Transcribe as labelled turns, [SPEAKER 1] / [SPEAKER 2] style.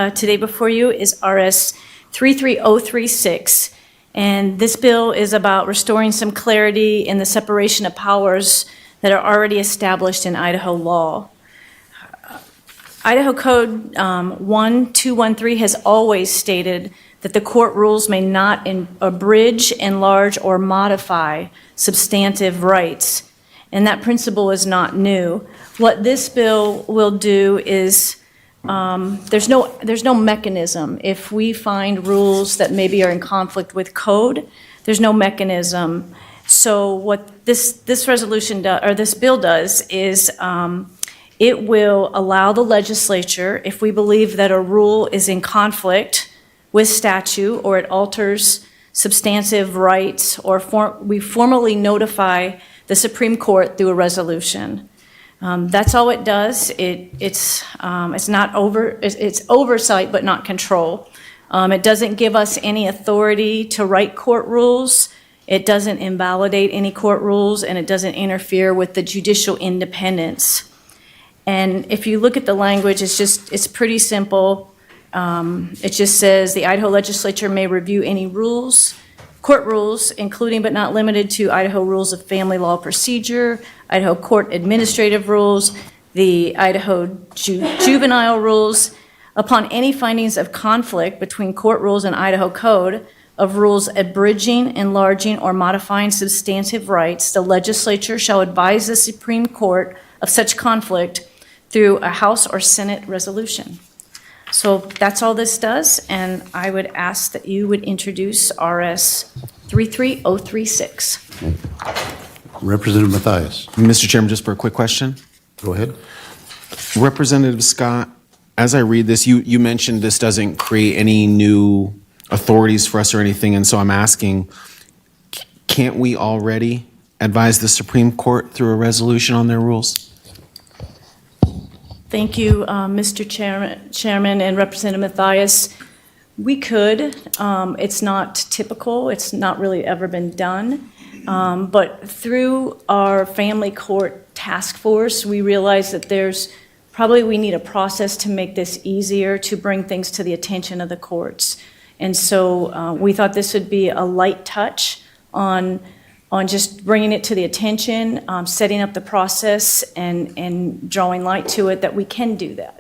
[SPEAKER 1] Today before you is RS 33036, and this bill is about restoring some clarity in the separation of powers that are already established in Idaho law. Idaho Code 1213 has always stated that the court rules may not abridge, enlarge, or modify substantive rights, and that principle is not new. What this bill will do is there's no mechanism. If we find rules that maybe are in conflict with code, there's no mechanism. So what this resolution or this bill does is it will allow the legislature, if we believe that a rule is in conflict with statute or it alters substantive rights, or we formally notify the Supreme Court through a resolution. That's all it does. It's oversight but not control. It doesn't give us any authority to write court rules. It doesn't invalidate any court rules, and it doesn't interfere with the judicial independence. And if you look at the language, it's pretty simple. It just says the Idaho legislature may review any court rules, including but not limited to Idaho rules of family law procedure, Idaho court administrative rules, the Idaho juvenile rules, upon any findings of conflict between court rules and Idaho code of rules abridging, enlarging, or modifying substantive rights, the legislature shall advise the Supreme Court of such conflict through a House or Senate resolution. So that's all this does, and I would ask that you would introduce RS 33036.
[SPEAKER 2] Representative Mathias.
[SPEAKER 3] Mr. Chairman, just for a quick question.
[SPEAKER 2] Go ahead.
[SPEAKER 3] Representative Scott, as I read this, you mentioned this doesn't create any new authorities for us or anything, and so I'm asking, can't we already advise the Supreme Court through a resolution on their rules?
[SPEAKER 1] Thank you, Mr. Chairman and Representative Mathias. We could. It's not typical. It's not really ever been done. But through our family court task force, we realize that we need a process to make this easier, to bring things to the attention of the courts. And so we thought this would be a light touch on just bringing it to the attention, setting up the process, and drawing light to it that we can do that.